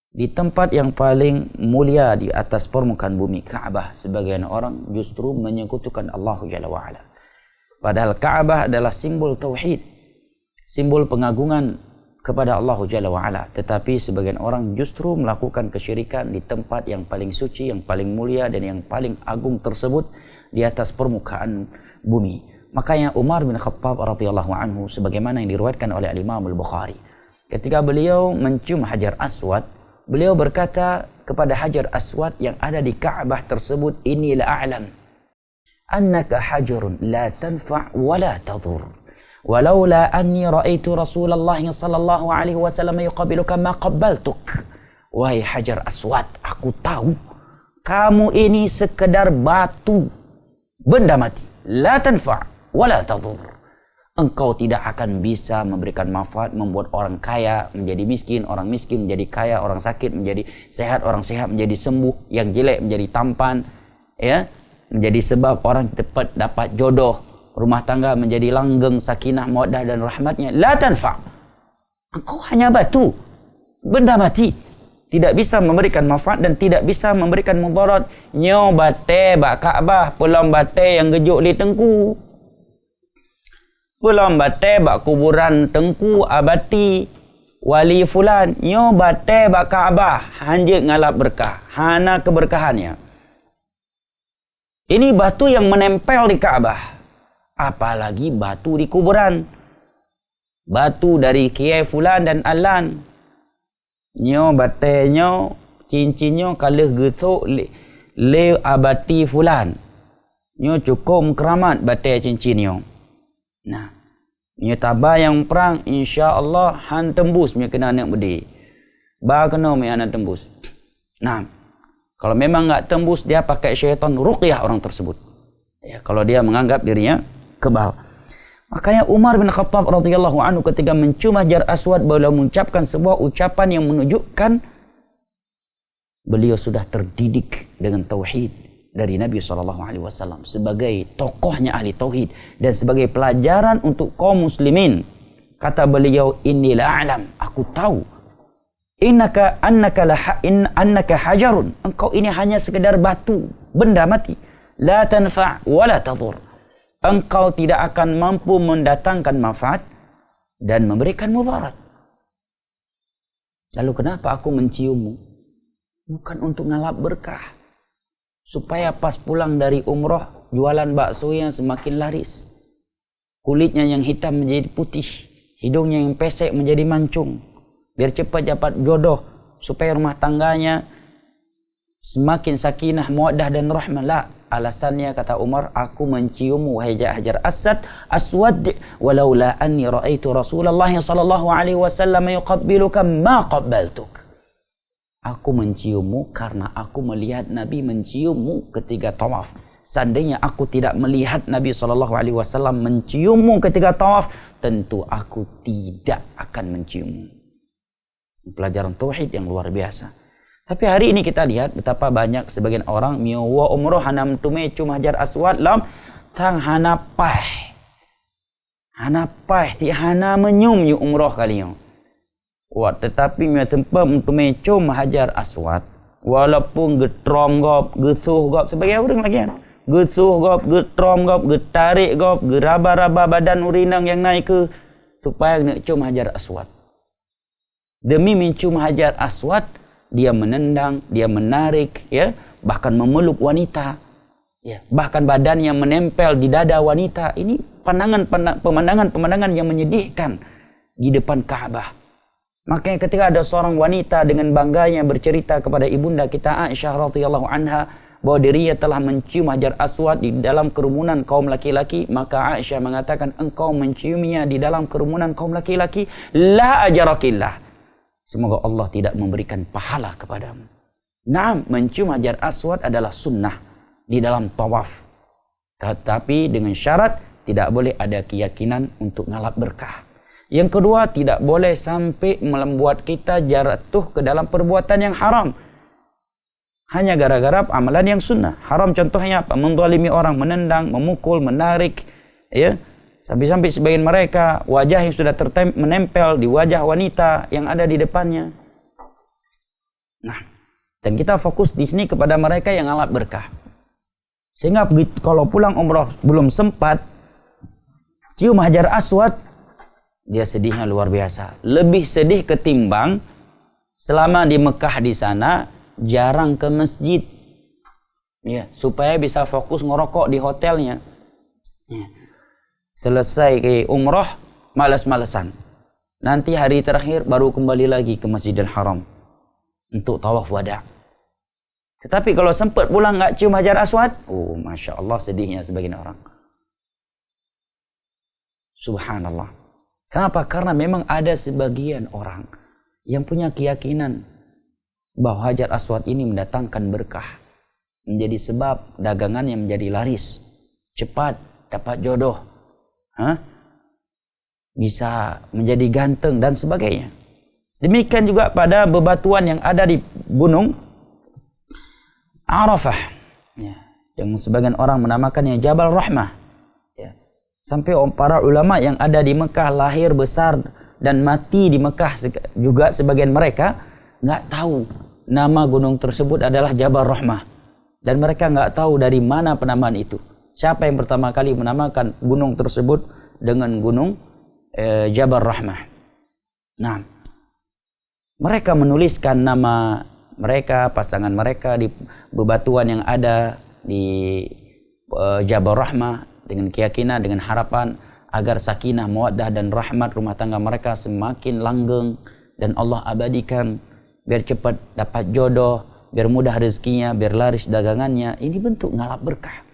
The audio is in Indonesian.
di tempat yang paling mulia di atas permukaan bumi, Ka'bah, sebagian orang justru menyekutukan Allah Jalla wa'ala. Padahal Ka'bah adalah simbol tauhid, simbol pengagungan kepada Allah Jalla wa'ala. Tetapi sebagian orang justru melakukan kesyirikan di tempat yang paling suci, yang paling mulia dan yang paling agung tersebut di atas permukaan bumi. Makanya Umar bin Khattab radhiyallahu anhu, sebagaimana yang diriwayatkan oleh Imam Al-Bukhari, ketika beliau mencium Hajar Aswad, beliau berkata kepada Hajar Aswad yang ada di Ka'bah tersebut, "Inni la'alam annaka hajarun la tanfa' wa la tadur. Walaula anni ra'aitu Rasulullah sallallahu alaihi wasallam yuqabiluka ma qabbaltuk." Wahai Hajar Aswad, aku tahu kamu ini sekedar batu, benda mati, la tanfa' wa la tadur. Engkau tidak akan bisa memberikan manfaat, membuat orang kaya menjadi miskin, orang miskin menjadi kaya, orang sakit menjadi sehat, orang sehat menjadi sembuh, yang jelek menjadi tampan, ya, menjadi sebab orang cepat dapat jodoh, rumah tangga menjadi langgeng, sakinah, mawaddah dan rahmatnya. La tanfa'. Engkau hanya batu, benda mati, tidak bisa memberikan manfaat dan tidak bisa memberikan mudarat. Nyo bate bak Kaabah, pulang bate yang gejuk li tengku. Pulang bate bak kuburan tengku abati wali fulan. Nyo bate bak Kaabah, hanjit ngalap berkah, hana keberkahannya. Ini batu yang menempel di Kaabah, apalagi batu di kuburan, batu dari kiai fulan dan alan. Nyo bate nyo, cincinyo kalih getuk le abati fulan. Nyo cukup keramat bate cincinyo. Nah, nyo tabah yang perang, insya-Allah han tembus punya kena anak bedi. Ba kena punya anak tembus. Nah, kalau memang enggak tembus, dia pakai syaitan ruqyah orang tersebut. Ya, kalau dia menganggap dirinya kebal. Makanya Umar bin Khattab radhiyallahu anhu ketika mencium Hajar Aswad, beliau mengucapkan sebuah ucapan yang menunjukkan beliau sudah terdidik dengan tauhid dari Nabi SAW sebagai tokohnya ahli tauhid dan sebagai pelajaran untuk kaum muslimin. Kata beliau, "Inni la'alam," aku tahu, annaka hajarun, engkau ini hanya sekedar batu, benda mati, la tanfa' wa la tadur. Engkau tidak akan mampu mendatangkan manfaat dan memberikan mudarat. Lalu kenapa aku menciummu? Bukan untuk ngalap berkah, supaya pas pulang dari umroh jualan bakso yang semakin laris, kulitnya yang hitam menjadi putih, hidungnya yang pesek menjadi mancung, biar cepat dapat jodoh, supaya rumah tangganya semakin sakinah, mawaddah dan rahmah. La, alasannya kata Umar, aku menciummu wahai Hajar Aswad, walaula anni ra'aitu Rasulullah sallallahu alaihi wasallam yuqabbiluka ma qabbaltuk. Aku menciummu karena aku melihat Nabi menciummu ketika tawaf. Seandainya aku tidak melihat Nabi SAW menciummu ketika tawaf, tentu aku tidak akan menciummu. Pelajaran tauhid yang luar biasa. Tapi hari ini kita lihat betapa banyak sebagian orang miwa umroh hanam tume cuma Hajar Aswad lam tang hanapai ti hana menyum yu umroh kalian. Wah, tetapi mia tempat untuk mencum Hajar Aswad, walaupun getrom gop, gesuh gop, sebagai orang lagi kan, gesuh gop, getrom gop, getarik gop, geraba-raba badan urinang yang naik ke, supaya nak cium Hajar Aswad. Demi mencium Hajar Aswad, dia menendang, dia menarik, ya, bahkan memeluk wanita, ya, bahkan badannya menempel di dada wanita. Ini pemandangan yang menyedihkan di depan Ka'bah. Makanya ketika ada seorang wanita dengan bangganya bercerita kepada ibunda kita Aisyah radhiyallahu anha bahwa dirinya telah mencium Hajar Aswad di dalam kerumunan kaum laki-laki, maka Aisyah mengatakan, engkau menciumnya di dalam kerumunan kaum laki-laki, la ajarakillah, semoga Allah tidak memberikan pahala kepadamu. Naam, mencium Hajar Aswad adalah sunnah di dalam tawaf, tetapi dengan syarat tidak boleh ada keyakinan untuk ngalap berkah. Yang kedua, tidak boleh sampai membuat kita jatuh ke dalam perbuatan yang haram hanya gara-gara amalan yang sunnah. Haram contohnya apa? Menzalimi orang, menendang, memukul, menarik, ya, sampai-sampai sebagian mereka wajah yang sudah menempel di wajah wanita yang ada di depannya. Nah, dan kita fokus di sini kepada mereka yang ngalap berkah. Sehingga kalau pulang umrah belum sempat cium Hajar Aswad, dia sedihnya luar biasa. Lebih sedih ketimbang selama di Mekah di sana jarang ke masjid. Ya, supaya bisa fokus ngerokok di hotelnya. Ya. Selesai ke umrah, malas-malesan. Nanti hari terakhir baru kembali lagi ke Masjidil Haram untuk tawaf wada. Tetapi kalau sempat pulang nggak cium Hajar Aswad, oh masya Allah sedihnya sebagian orang. Subhanallah. Kenapa? Karena memang ada sebagian orang yang punya keyakinan bahwa Hajar Aswad ini mendatangkan berkah, menjadi sebab dagangannya menjadi laris, cepat dapat jodoh, bisa menjadi ganteng dan sebagainya. Demikian juga pada bebatuan yang ada di gunung Arafah, ya, yang sebagian orang menamakannya Jabal Rahmah. Ya. Sampai para ulama yang ada di Mekah, lahir besar dan mati di Mekah juga sebagian mereka nggak tahu nama gunung tersebut adalah Jabal Rahmah, dan mereka nggak tahu dari mana penamaan itu. Siapa yang pertama kali menamakan gunung tersebut dengan gunung Jabal Rahmah? Nah, mereka menuliskan nama mereka, pasangan mereka di bebatuan yang ada di Jabal Rahmah dengan keyakinan, dengan harapan agar sakinah, mawaddah dan rahmat rumah tangga mereka semakin langgeng dan Allah abadikan, biar cepat dapat jodoh, biar mudah rezekinya, biar laris dagangannya. Ini bentuk ngalap berkah.